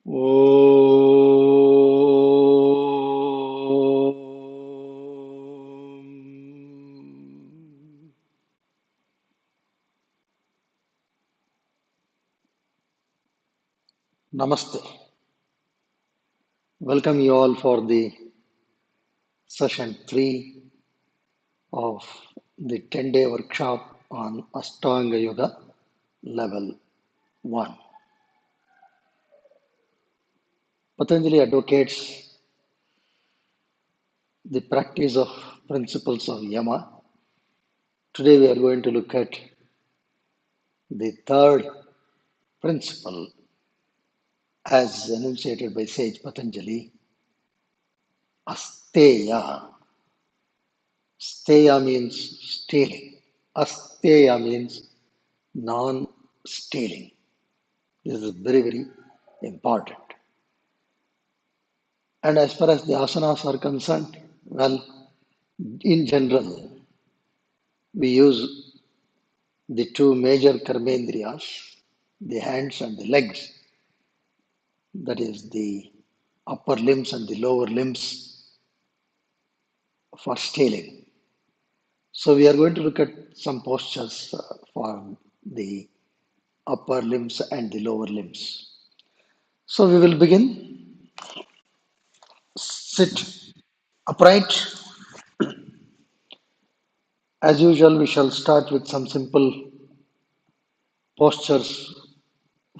Om. Namaste. Welcome you all for the session 3 of the 10-day workshop on Astanga Yoga Level 1. Patanjali advocates the practice of principles of Yama. Today we are going to look at the third principle as enunciated by sage Patanjali, Asteya. Steya means stealing. Asteya means non-stealing. This is very, very important. And as far as the asanas are concerned, well, in general, we use the two major karmendriyas, the hands and the legs, that is the upper limbs and the lower limbs for stealing. So we are going to look at some postures for the upper limbs and the lower limbs. So we will begin. Sit upright. As usual, we shall start with some simple postures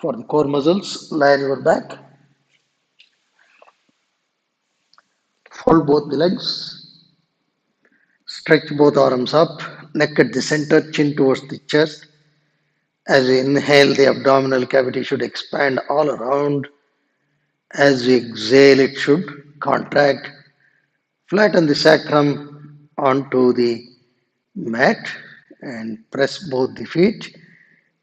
for the core muscles. Lie on your back. Fold both the legs. Stretch both arms up. Neck at the center, chin towards the chest. As we inhale, the abdominal cavity should expand all around. As we exhale, it should contract. Flatten the sacrum onto the mat and press both the feet.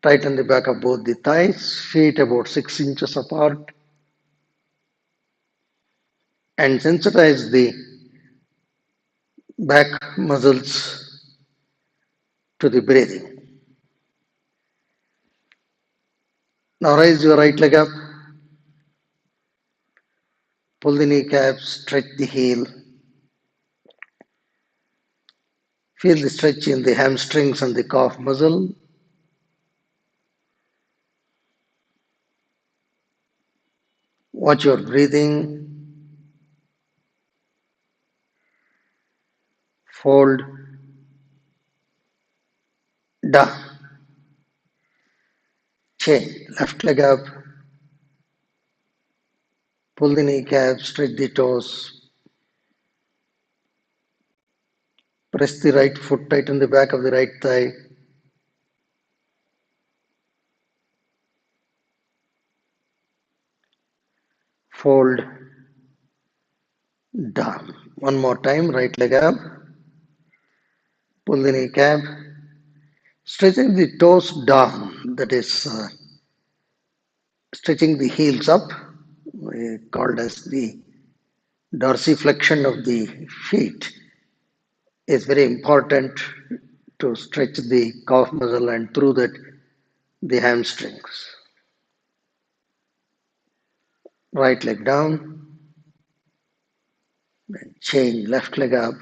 Tighten the back of both the thighs, feet about 6 inches apart, and sensitize the back muscles to the breathing. Now raise your right leg up, pull the kneecap, stretch the heel. Feel the stretch in the hamstrings and the calf muscle. Watch your breathing. Fold down. Chain. Left leg up. Pull the kneecap, stretch the toes. Press the right foot, tighten the back of the right thigh. Fold down. One more time, right leg up. Pull the kneecap. Stretching the toes down, that is stretching the heels up, called as the dorsiflexion of the feet, is very important to stretch the calf muscle and through that the hamstrings. Right leg down, chain left leg up,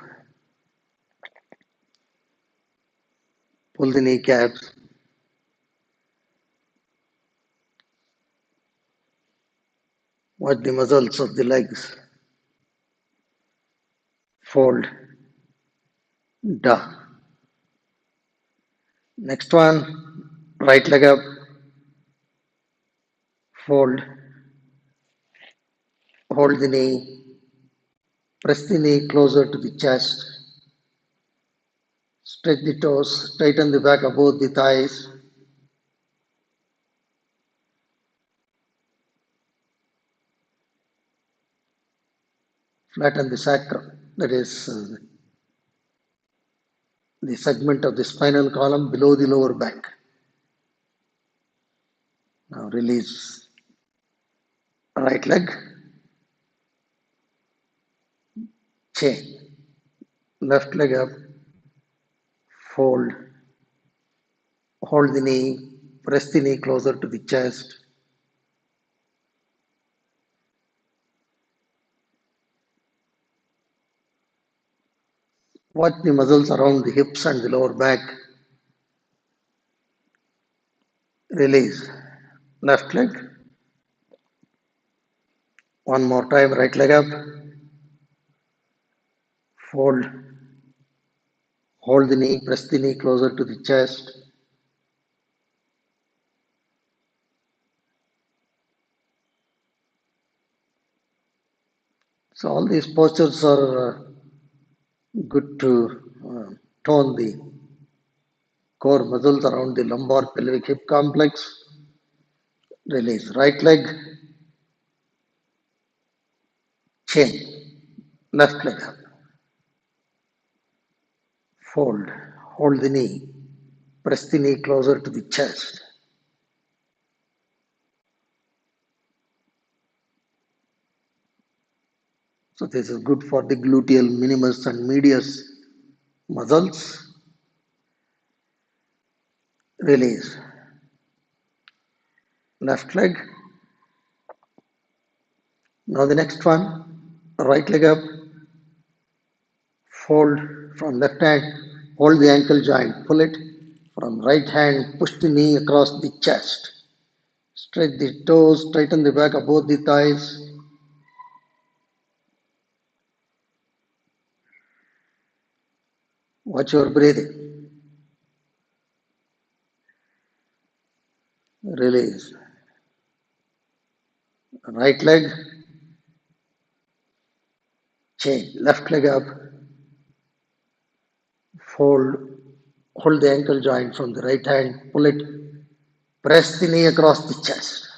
pull the kneecaps, watch the muscles of the legs, fold down. Next one, right leg up, fold, hold the knee, press the knee closer to the chest, stretch the toes, tighten the back of both the thighs. Flatten the sacrum, that is the segment of the spinal column below the lower back. Now release right leg, chain, left leg up, fold, hold the knee, press the knee closer to the chest, Watch the muscles around the hips and the lower back. Release. Left leg. One more time, right leg up. Fold. Hold the knee, press the knee closer to the chest. So all these postures are good to tone the core muscles around the lumbar pelvic hip complex. Release. Right leg, chain. Left leg up. Fold. Hold the knee. Press the knee closer to the chest. So this is good for the gluteal minimus and medius muscles. Release. Left leg. Now the next one. Right leg up. Fold from left hand. Hold the ankle joint. Pull it. From right hand, push the knee across the chest. Stretch the toes. Straighten the back of both the thighs. Watch your breathing. Release. Right leg. Change. Left leg up. Fold. Hold the ankle joint from the right hand. Pull it. Press the knee across the chest.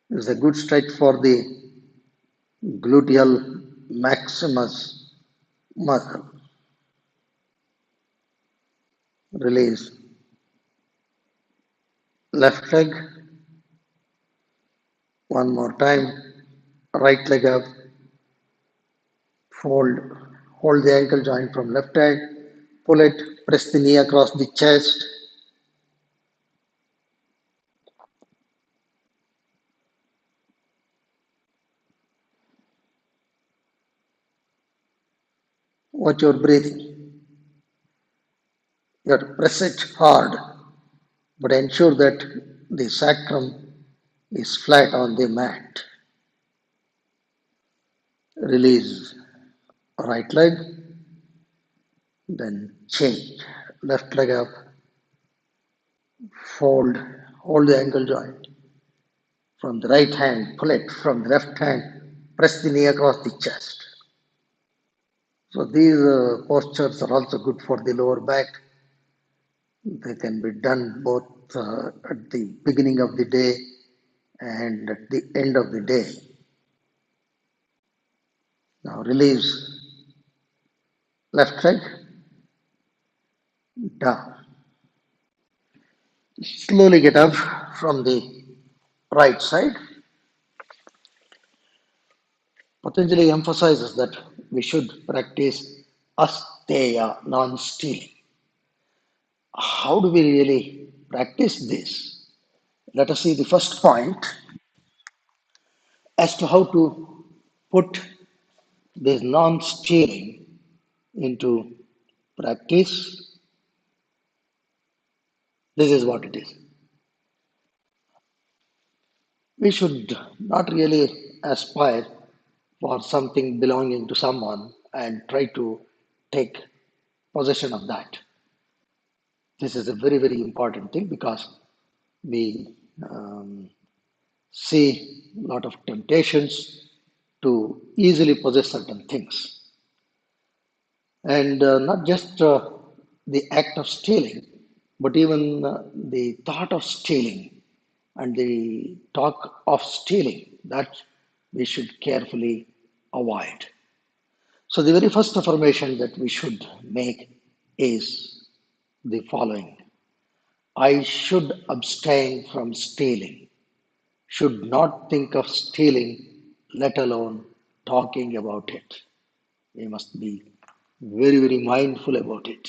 This is a good stretch for the gluteal maximus muscle. Release. Left leg. One more time. Right leg up. Fold. Hold the ankle joint from left hand. Pull it. Press the knee across the chest. Watch your breathing. You have to press it hard, but ensure that the sacrum is flat on the mat. Release. Right leg. Then change. Left leg up. Fold. Hold the ankle joint. From the right hand, pull it. From the left hand, press the knee across the chest. So these postures are also good for the lower back. They can be done both at the beginning of the day and at the end of the day. Now release. Left leg down. Slowly get up from the right side. Patanjali emphasizes that we should practice Asteya, non-stealing. How do we really practice this? Let us see the first point as to how to put this non-stealing into practice. This is what it is. We should not really aspire for something belonging to someone and try to take possession of that. This is a very, very important thing because we um, see a lot of temptations to easily possess certain things. And not just the act of stealing, but even the thought of stealing and the talk of stealing that we should carefully avoid. So, the very first affirmation that we should make is the following: I should abstain from stealing, should not think of stealing, let alone talking about it. We must be very, very mindful about it.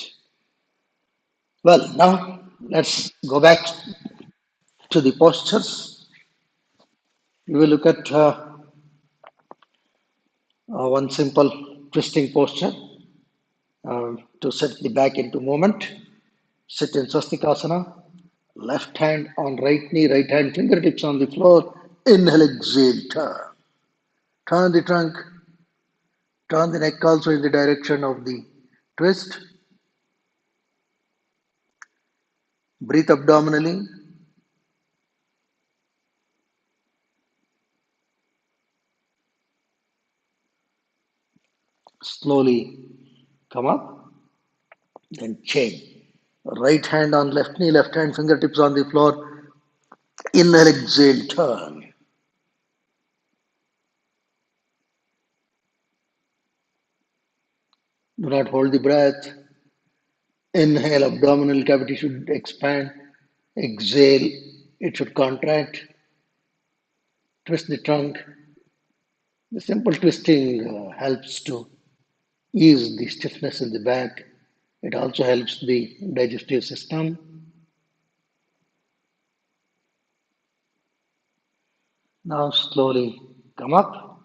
Well, now let's go back to the postures. We will look at One simple twisting posture to set the back into movement. Sit in Swastikasana. Left hand on right knee, right hand fingertips on the floor. Inhale, exhale, turn. Turn the trunk, turn the neck also in the direction of the twist. Breathe abdominally. Slowly come up, then chain. Right hand on left knee, left hand fingertips on the floor. Inhale, exhale, turn. Do not hold the breath. Inhale, abdominal cavity should expand. Exhale, it should contract. Twist the trunk. The simple twisting helps to ease the stiffness in the back. It also helps the digestive system. Now slowly come up.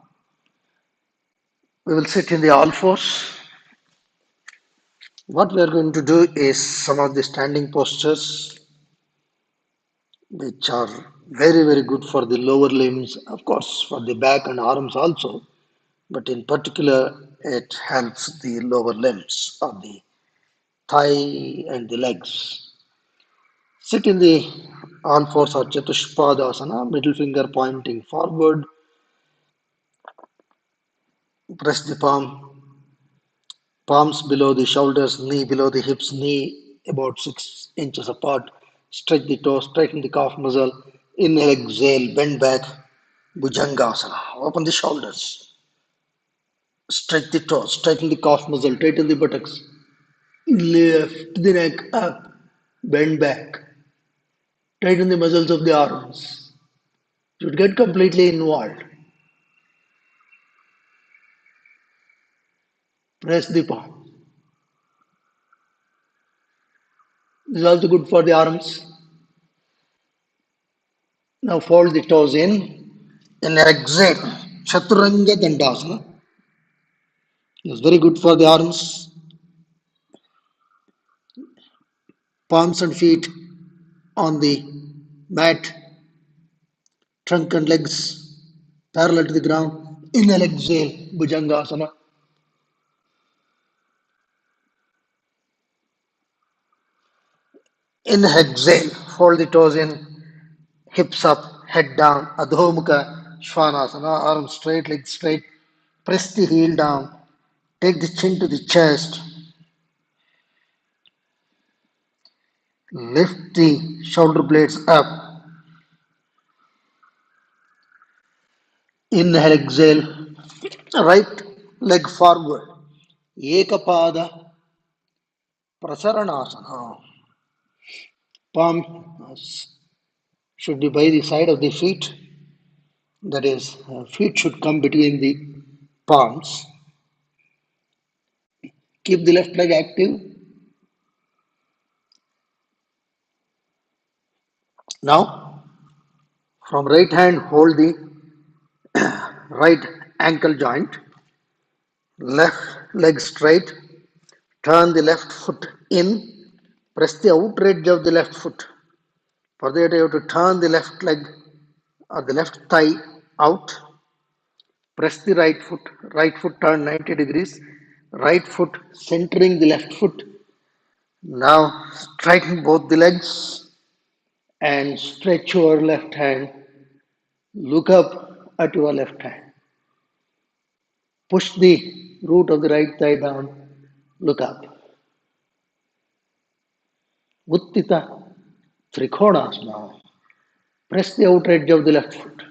We will sit in the all fours. What we are going to do is some of the standing postures which are very good for the lower limbs, of course, for the back and arms also, but in particular, it helps the lower limbs of the thigh and the legs. Sit in the all fours or Chatushpadasana, middle finger pointing forward, press the palms below the shoulders, knee below the hips, knee about 6 inches apart. Stretch the toes, straighten the calf muscle. Inhale, exhale, bend back, Bhujangasana. Open the shoulders, stretch the toes, straighten the calf muscle, tighten the buttocks. Lift the neck up, bend back, tighten the muscles of the arms. Should get completely involved. Press the palm. This is also good for the arms. Now fold the toes in. And exhale. Chaturanga Dandasana. It's very good for the arms, palms and feet on the mat, trunk and legs parallel to the ground. Inhale, exhale, Bhujangasana. Inhale, exhale, fold the toes in, hips up, head down, Adho Mukha Svanasana, arms straight, legs straight. Press the heel down, take the chin to the chest, lift the shoulder blades up. Inhale, exhale, right leg forward. Ekapada Prasaranasana. Palm should be by the side of the feet. That is, feet should come between the palms. Keep the left leg active. Now, from right hand, hold the right ankle joint. Left leg straight. Turn the left foot in. Press the outer edge of the left foot. For that, you have to turn the left leg or the left thigh out. Press the right foot turn 90 degrees, right foot centering the left foot. Now straighten both the legs and stretch your left hand. Look up at your left hand. Push the root of the right thigh down. Look up. Uttita Trikonasana. Press the outer edge of the left foot.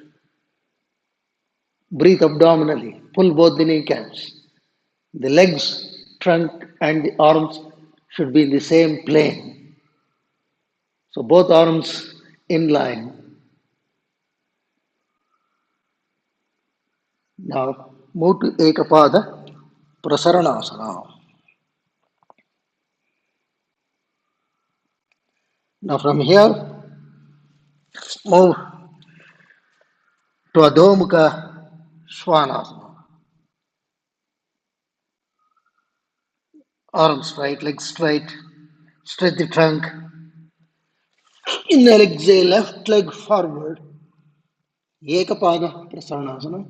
Breathe abdominally. Pull both the kneecaps. The legs, trunk, and the arms should be in the same plane. So both arms in line. Now move to Ekapada Prasaranasana. Now from here, move to Adho Mukha Svanasana. Arms straight, legs straight. Stretch the trunk. Inhale, exhale, left leg forward. Ekapada Prasanasana.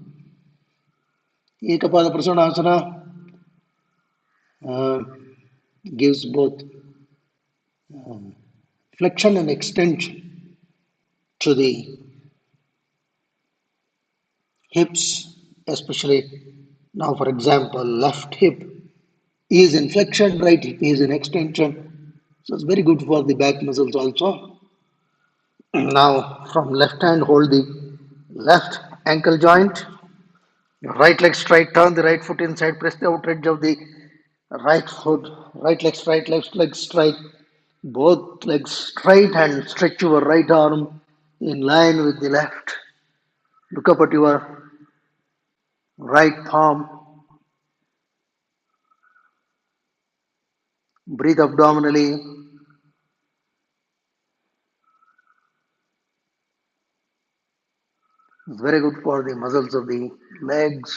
Ekapada Prasanasana uh, gives both flexion and extension to the hips, especially now, for example, left hip is in flexion, right hip is in extension. So it's very good for the back muscles also. Now, from left hand, hold the left ankle joint. Right leg straight, turn the right foot inside, press the outer edge of the right foot, right leg straight, left leg straight, both legs straight and stretch your right arm in line with the left. Look up at your right palm, breathe abdominally. It's very good for the muscles of the legs.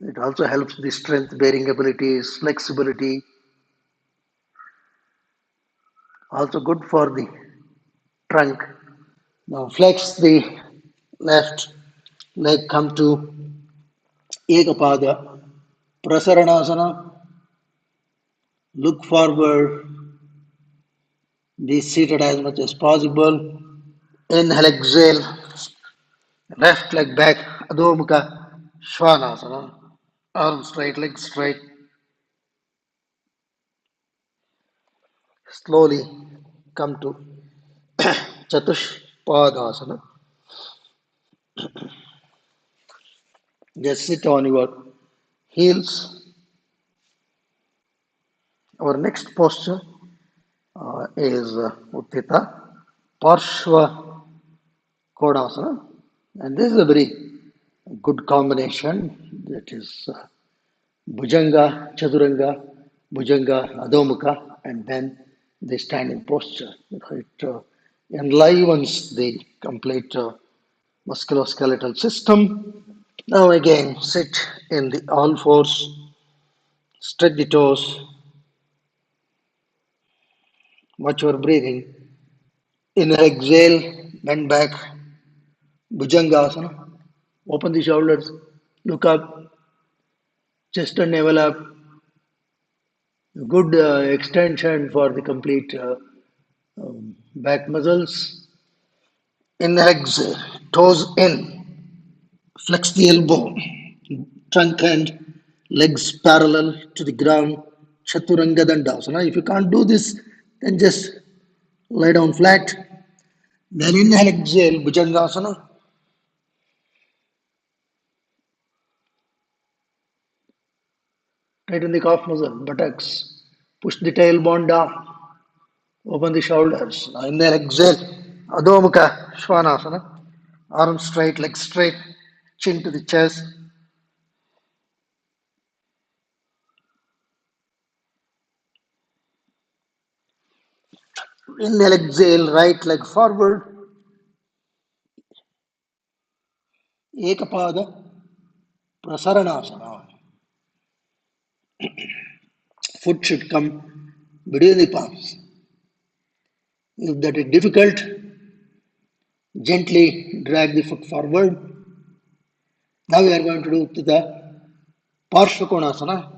It also helps the strength bearing abilities, flexibility. Also good for the trunk. Now flex the left leg, come to Ekapada Prasaranasana. Look forward, be seated as much as possible. Inhale, exhale, left leg back, Adho Mukha Svanasana. Arm straight, leg straight. Slowly come to Chatushpadasana. Just sit on your heels. Our next posture is Uttita Parshva Kodasana. And this is a very good combination. That is Bhujanga, Chaturanga, Bhujanga, Adhomukha, and then the standing posture. It enlivens the complete musculoskeletal system. Now again, sit in the all fours, stretch the toes, watch your breathing. Inhale, exhale, bend back, Bhujangasana. Open the shoulders, look up, chest and navel up. Good extension for the complete back muscles. Inhale, exhale, toes in, flex the elbow, trunk and legs parallel to the ground. Chaturanga Dandasana. If you can't do this, then just lie down flat. Then inhale, exhale, Bhujangasana. Tighten the calf muscle, buttocks. Push the tailbone down. Open the shoulders. Now inhale, exhale. Adho Mukha Svanasana. Arms straight, legs straight. Chin to the chest. Inhale, exhale. Right leg forward. Ekapada Prasaranasana. Foot should come between the palms. If that is difficult, gently drag the foot forward. Now we are going to do the Parshvakonasana.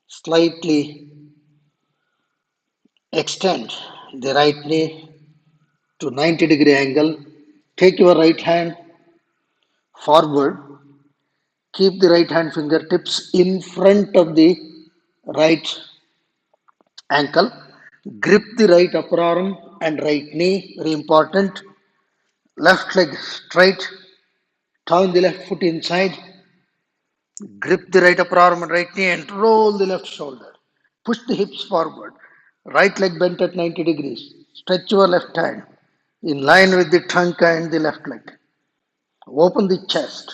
Slightly extend the right knee to 90-degree angle. Take your right hand forward. Keep the right hand fingertips in front of the right ankle. Grip the right upper arm and right knee. Very important. Left leg straight. Turn the left foot inside. Grip the right upper arm and right knee and roll the left shoulder. Push the hips forward. Right leg bent at 90 degrees. Stretch your left hand in line with the trunk and the left leg. Open the chest.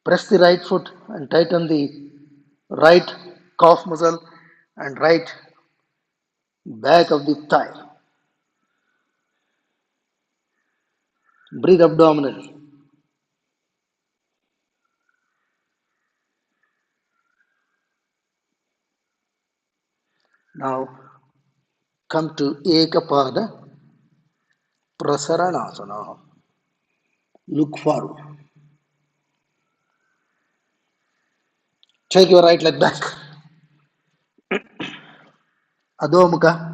Press the right foot and tighten the right calf muscle and right back of the thigh. Breathe abdominally. Now come to Ekapada Prasaranasana. Look forward. Take your right leg back. Adho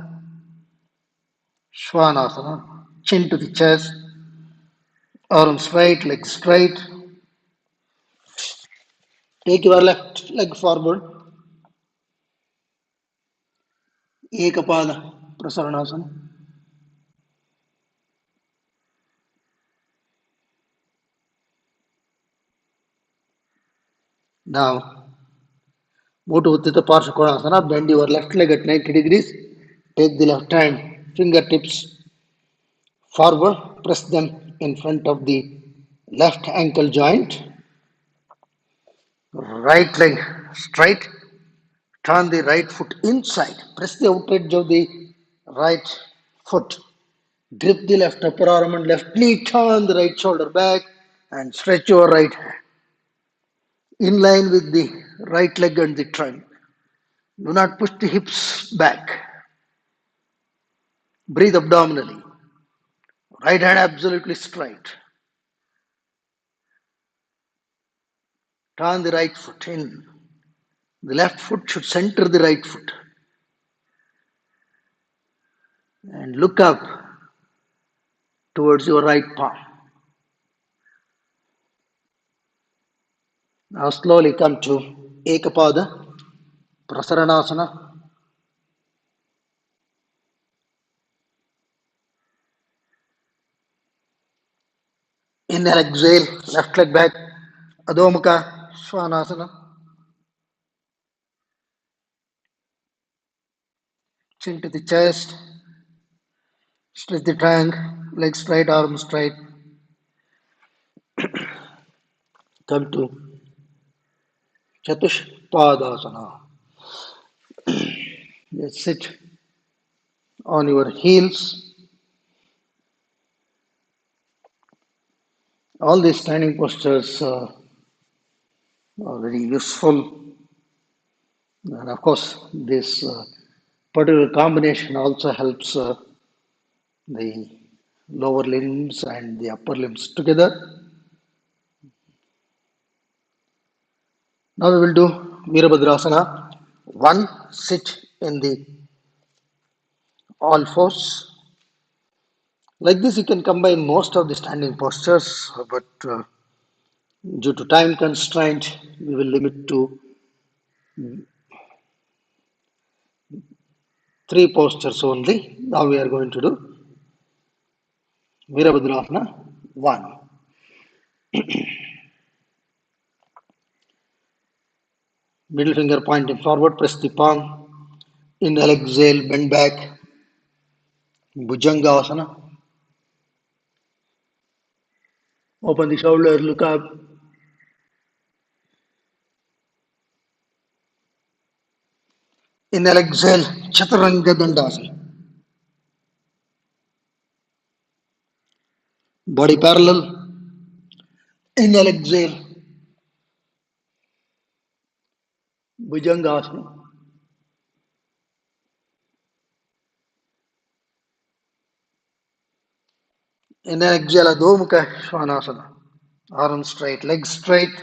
Svanasana. Chin to the chest. Arms straight, legs straight. Take your left leg forward. Ekapada Prasaranasana. Now move to Uttita Parsha Konasana. Bend your left leg at 90 degrees. Take the left hand fingertips forward. Press them in front of the left ankle joint. Right leg straight. Turn the right foot inside. Press the outer edge of the right foot. Grip the left upper arm and left knee. Turn the right shoulder back and stretch your right hand in line with the right leg and the trunk. Do not push the hips back. Breathe abdominally. Right hand absolutely straight. Turn the right foot in. The left foot should center the right foot. And look up towards your right palm. Now slowly come to Ekapada Prasaranasana. Inhale, exhale, left leg back. Adho Svanasana. Chin to the chest. Stretch the trunk. Legs straight, arms straight. Come to Chatushpadasana. Just sit on your heels. All these standing postures are very useful. And of course, this particular combination also helps the lower limbs and the upper limbs together. Now we will do Virabhadrasana. One, sit in the all fours. Like this, you can combine most of the standing postures, but due to time constraint, we will limit to three postures only. Now we are going to do Virabhadrasana 1. Middle finger pointing forward, press the palm. Inhale, exhale, bend back. Bhujangasana. Open the shoulder, look up. Inhale, exhale, Chaturanga Dandasana. Body parallel. Inhale, exhale, Bhujangasana. Inhale, exhale, Adho Svanasana. Arms straight, legs straight.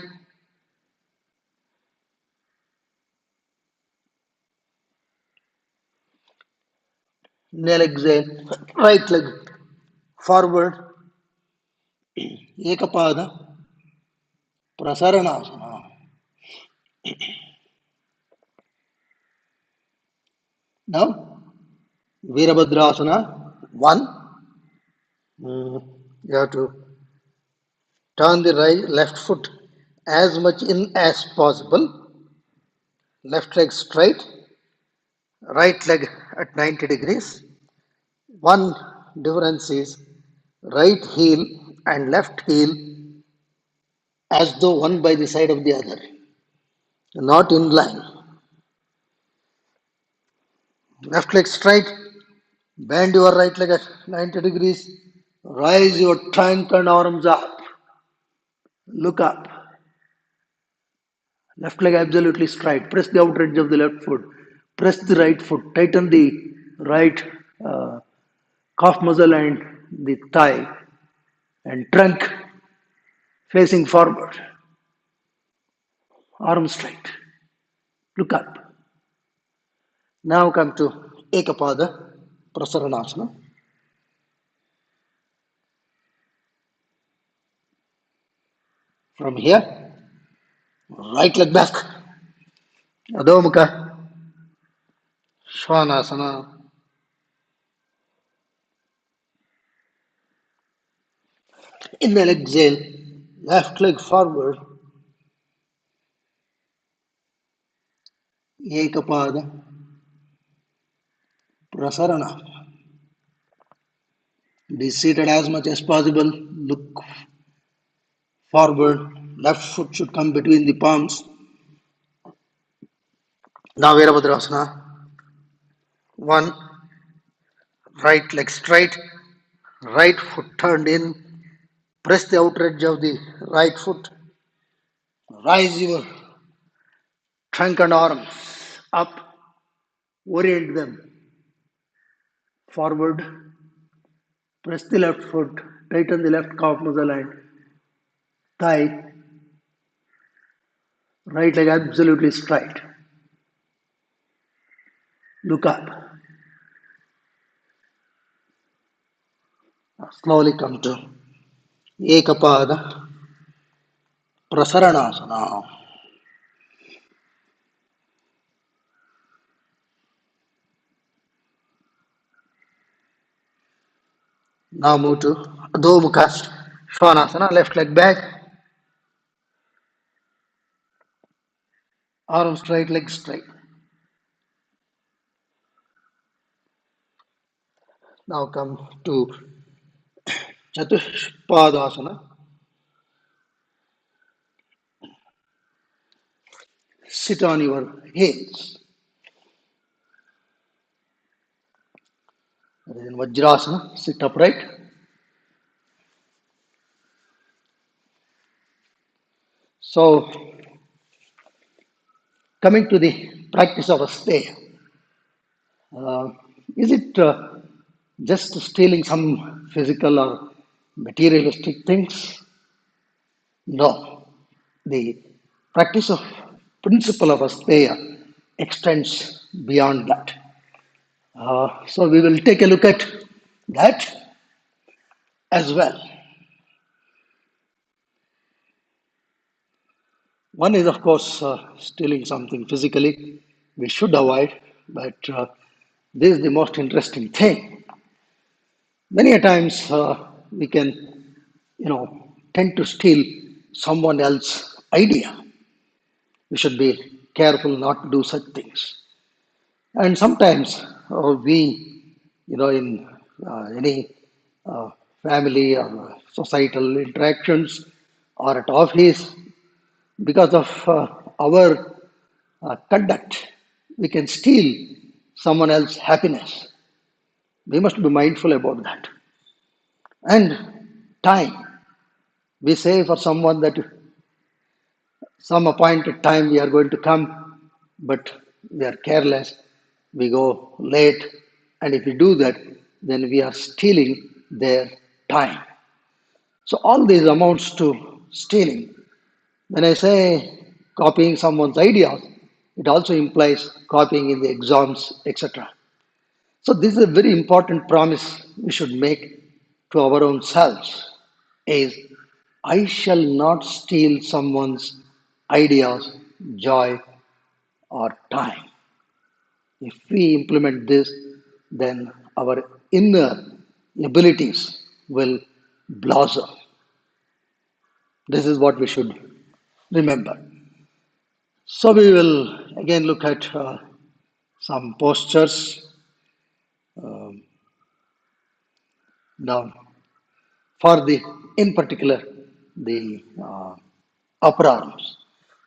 Inhale, exhale, right leg forward. Ekapada Prasaranasana. Now, Virabhadrasana 1. You have to turn the left foot as much in as possible. Left leg straight, right leg at 90 degrees. One difference is right heel and left heel as though one by the side of the other, not in line. Left leg straight, bend your right leg at 90 degrees, rise your trunk and arms up, look up. Left leg absolutely straight, press the outer edge of the left foot, Press the right foot, tighten the right uh, calf muscle and the thigh, and trunk facing forward, arm straight. Look up. Now come to Ekapada Prasaranasana. From here, right leg back, Adho Mukha, Svanasana. Inhale, exhale, left leg forward, Ekapada Prasarana. Be seated as much as possible. Look forward. Left foot should come between the palms. Now Virabhadrasana. One, right leg straight, right foot turned in. Press the outer edge of the right foot. Rise your trunk and arms up. Orient them forward. Press the left foot. Tighten the left calf muscle and thigh. Right leg absolutely straight. Look up. Slowly come to Ekapada Prasaranasana. Now move to Adho Mukha Svanasana. Left leg back, arm straight, leg straight. Now come to Chatushpadasana. Sit on your heels. Then Vajrasana. Sit upright. So, coming to the practice of Asteya, uh, is it just stealing some physical or materialistic things? No. The practice of principle of Asteya extends beyond that. So we will take a look at that as well. One is, of course, stealing something physically. We should avoid, but this is the most interesting thing. Many a times we can, tend to steal someone else's idea. We should be careful not to do such things. And sometimes in any uh, family or societal interactions or at office, because of our conduct, we can steal someone else's happiness. We must be mindful about that. And time. We say for someone that some appointed time we are going to come, but we are careless, we go late, and if we do that, then we are stealing their time. So all these amounts to stealing. When I say copying someone's ideas, it also implies copying in the exams, etc. So this is a very important promise we should make to our own selves is I shall not steal someone's ideas, joy, or time. If we implement this, then our inner abilities will blossom. This is what we should remember. So we will again look at some postures. Now, for the in particular the upper arms,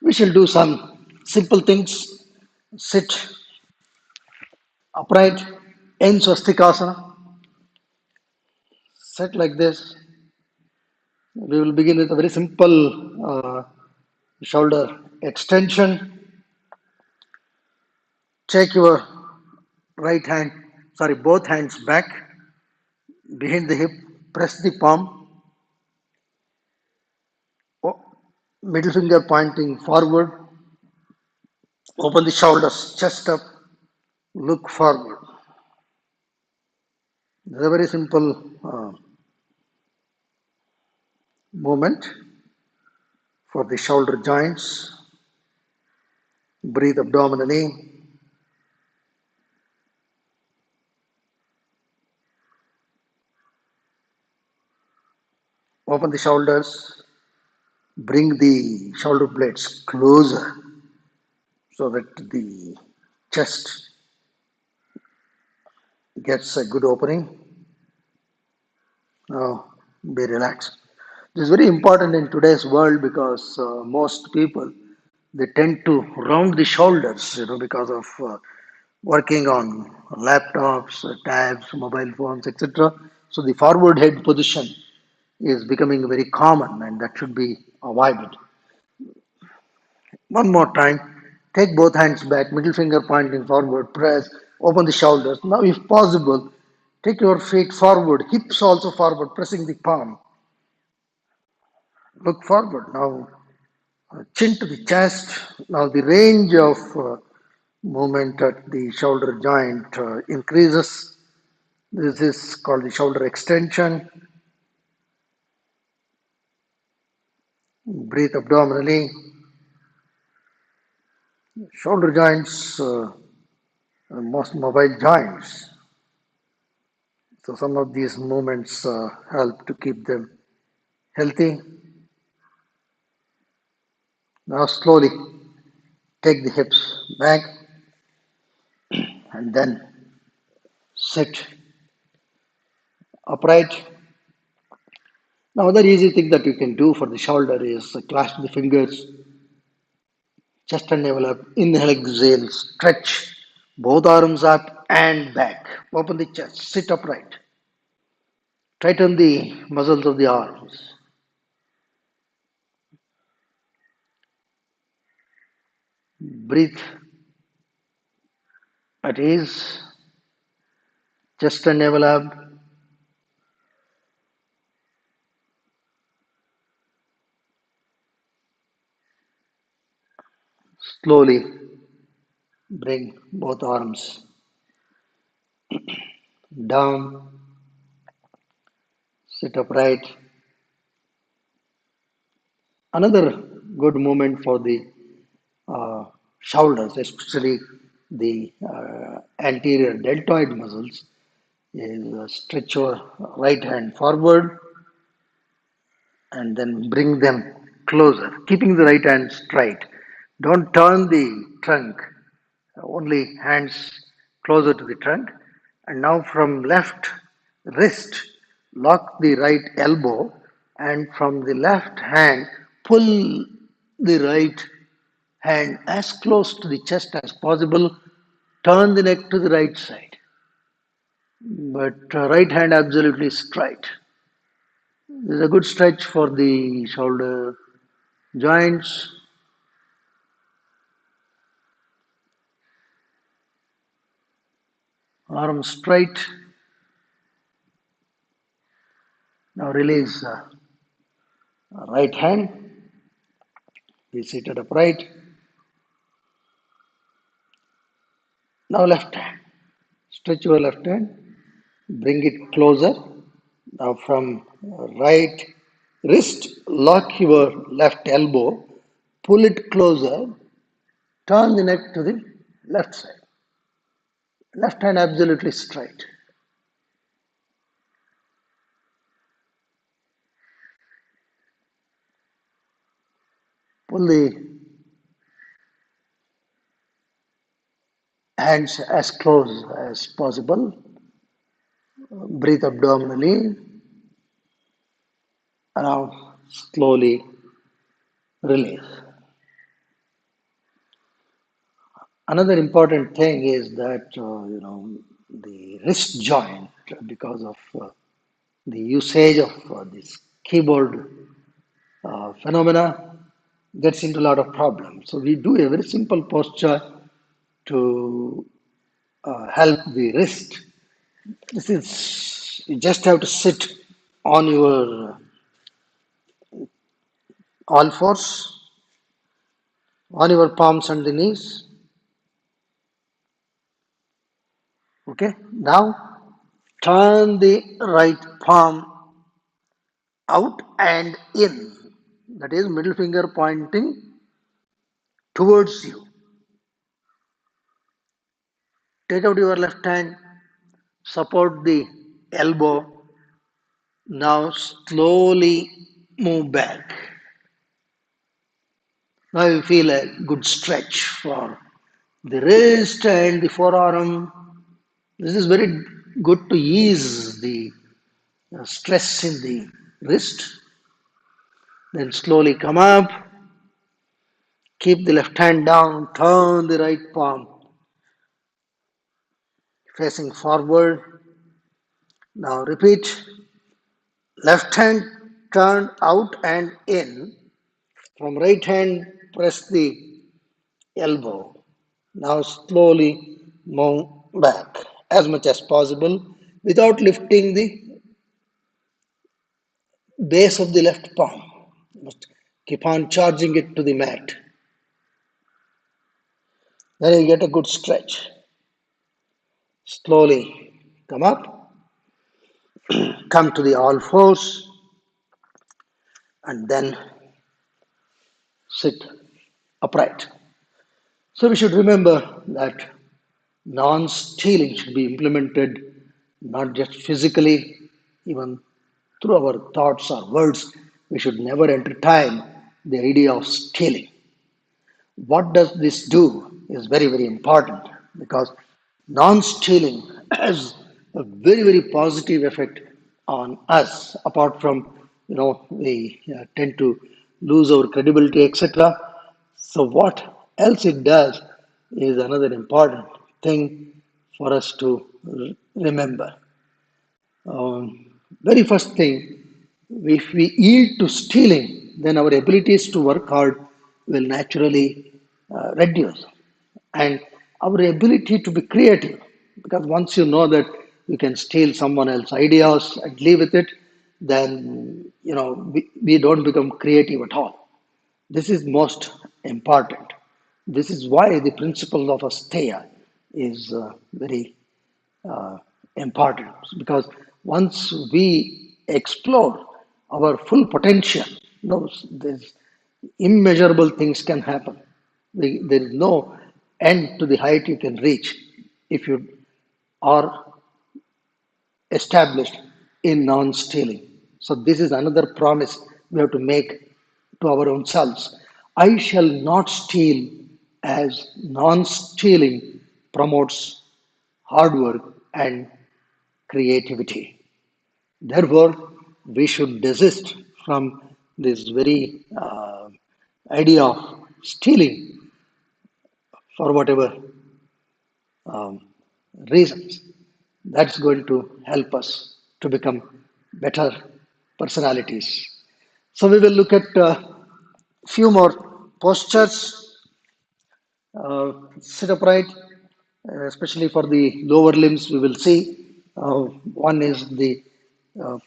we shall do some simple things. Sit upright in swastikasana. Sit like this. We will begin with a very simple shoulder extension. Take your right hand, sorry, both hands back behind the hip, press the palm, middle finger pointing forward, open the shoulders, chest up, look forward. It's a very simple movement for the shoulder joints. Breathe abdominally. Open the shoulders. Bring the shoulder blades closer so that the chest gets a good opening. Now be relaxed. This is very important in today's world because most people they tend to round the shoulders, because of working on laptops, tabs, mobile phones, etc. So the forward head position is becoming very common, and that should be avoided. One more time. Take both hands back, middle finger pointing forward, press, open the shoulders. Now, if possible, take your feet forward, hips also forward, pressing the palm. Look forward. Now, chin to the chest. Now, the range of movement at the shoulder joint increases. This is called the shoulder extension. Breathe abdominally. Shoulder joints, most mobile joints. So some of these movements help to keep them healthy. Now slowly take the hips back and then sit upright. Now another easy thing that you can do for the shoulder is clasp the fingers, chest and navel up, inhale, exhale, stretch both arms up and back. Open the chest, sit upright. Tighten the muscles of the arms. Breathe at ease, chest and navel up. Slowly bring both arms down, sit upright. Another good movement for the shoulders, especially the anterior deltoid muscles, is stretch your right hand forward and then bring them closer, keeping the right hand straight. Don't turn the trunk, only hands closer to the trunk. And now from left wrist, lock the right elbow, and from the left hand, pull the right hand as close to the chest as possible. Turn the neck to the right side, but right hand absolutely straight. This is a good stretch for the shoulder joints. Arms straight. Now release right hand. Be seated upright. Now left hand. Stretch your left hand. Bring it closer. Now from right wrist, lock your left elbow. Pull it closer. Turn the neck to the left side. Left hand absolutely straight. Pull the hands as close as possible. Breathe abdominally. Now slowly release. Another important thing is that the wrist joint, because of the usage of this keyboard phenomena, gets into a lot of problems. So we do a very simple posture to help the wrist. This is, you just have to sit on your all fours, on your palms and the knees. Okay, now turn the right palm out and in. That is middle finger pointing towards you. Take out your left hand, support the elbow. Now slowly move back. Now you feel a good stretch for the wrist and the forearm. This is very good to ease the stress in the wrist. Then slowly come up, keep the left hand down, turn the right palm facing forward. Now repeat, left hand turned out and in. From right hand, press the elbow. Now slowly move back as much as possible without lifting the base of the left palm. You must keep on charging it to the mat. Then you get a good stretch. Slowly come up, come to the all fours, and then sit upright. So we should remember that non-stealing should be implemented not just physically, even through our thoughts or words. We should never entertain the idea of stealing. What does this do is very, very important because non-stealing has a very, very positive effect on us. Apart from, we tend to lose our credibility, etc. So what else it does is another important thing for us to remember. Very first thing, if we yield to stealing, then our abilities to work hard will naturally reduce. And our ability to be creative, because once you know that you can steal someone else's ideas and live with it, then we don't become creative at all. This is most important. This is why the principle of Asteya is very uh, important because once we explore our full potential, there's immeasurable things can happen. There is no end to the height you can reach if you are established in non stealing. So, this is another promise we have to make to our own selves. I shall not steal, as non stealing promotes hard work and creativity. Therefore, we should desist from this very idea of stealing for whatever um, reasons. That's going to help us to become better personalities. So we will look at a few more postures. Sit upright, especially for the lower limbs. We will see one is the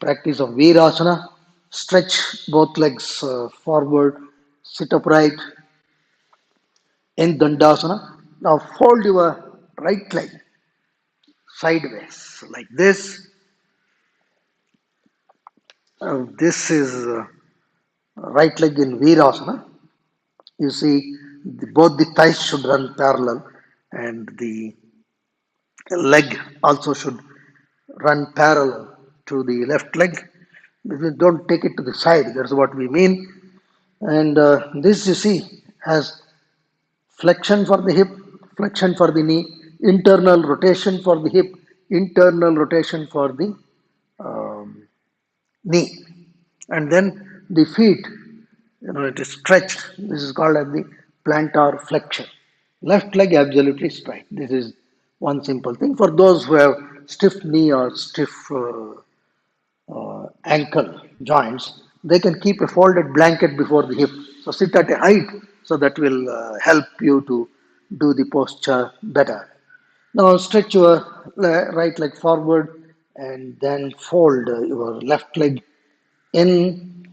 practice of Virasana. Stretch both legs forward, sit upright in Dandasana. Now fold your right leg sideways like this. This is right leg in Virasana. You see, both the thighs should run parallel and the leg also should run parallel to the left leg. We don't take it to the side, that's what we mean. And this you see has flexion for the hip, flexion for the knee, internal rotation for the hip, internal rotation for the um, knee. And then the feet, it is stretched. This is called as the plantar flexion. Left leg absolutely straight. This is one simple thing. For those who have stiff knee or stiff ankle joints, they can keep a folded blanket before the hip. So sit at a height, so that will help you to do the posture better. Now stretch your right leg forward and then fold your left leg in,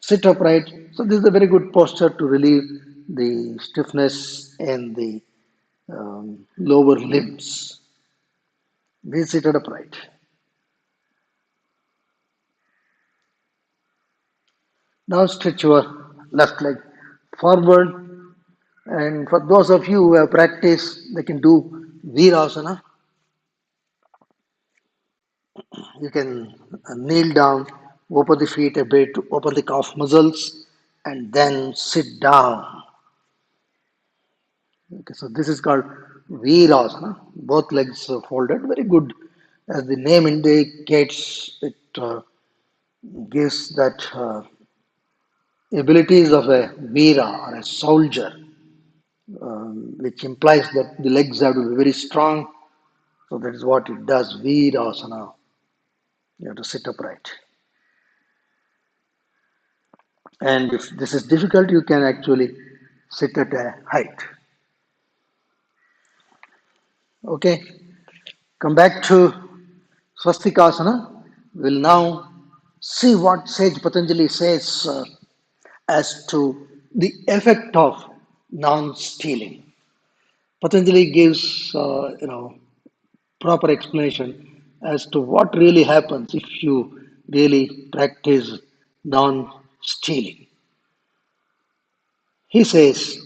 sit upright. So this is a very good posture to relieve the stiffness in the lower limbs. Be seated upright. Now stretch your left leg forward. And for those of you who have practiced, they can do Virasana. You can kneel down, open the feet a bit, open the calf muscles, and then sit down. Okay, so this is called Virasana. Both legs folded. Very good. As the name indicates, it gives that abilities of a Veera or a soldier, which implies that the legs have to be very strong. So that is what it does. Virasana. You have to sit upright. And if this is difficult, you can actually sit at a height. Okay, come back to Swastikasana. We'll now see what Sage Patanjali says as to the effect of non-stealing. Patanjali gives, proper explanation as to what really happens if you really practice non-stealing. He says,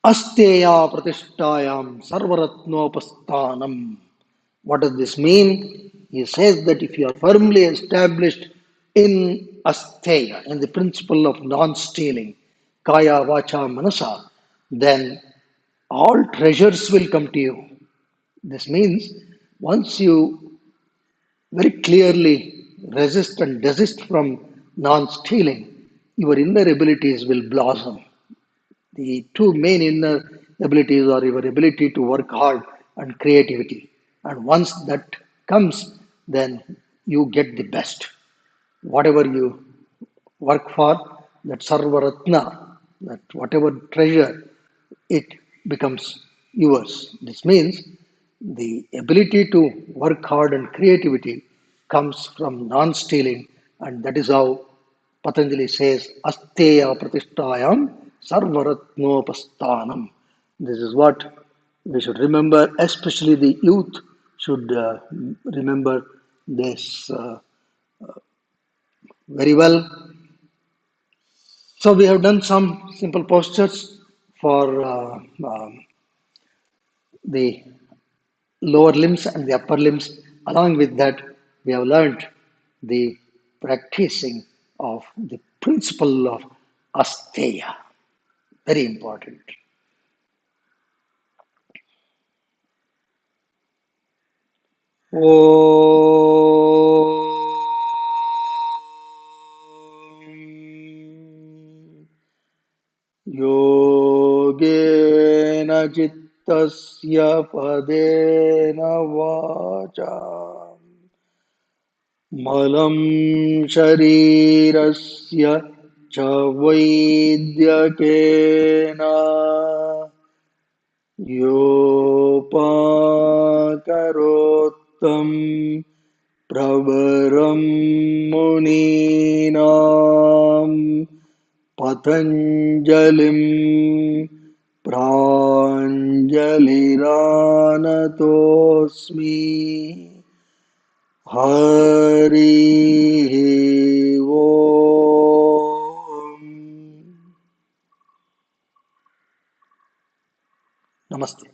Asteya pratishtayam sarvaratnopasthanam. What does this mean? He says that if you are firmly established in Asteya, in the principle of non-stealing, kaya, vacha, manasa, then all treasures will come to you. This means once you very clearly resist and desist from non-stealing, your inner abilities will blossom. The two main inner abilities are your ability to work hard and creativity. And once that comes, then you get the best. Whatever you work for, that sarvaratna, that whatever treasure, it becomes yours. This means the ability to work hard and creativity comes from non-stealing, and that is how Patanjali says, Asteya pratishtayam sarvaratnopasthanam. This is what we should remember, especially the youth should remember this very well. So we have done some simple postures for the lower limbs and the upper limbs. Along with that, we have learned the practicing of the principle of Asteya. Very important. Om योगेन चित्तस्य पदेन वाचा मलं शरीरस्य च वैद्यकेन योपाकरोत्तं प्रवरं मुनीनां पतञ्जलिं प्राञ्जलिरानतोऽस्मि हरिः ओम् नमस्ते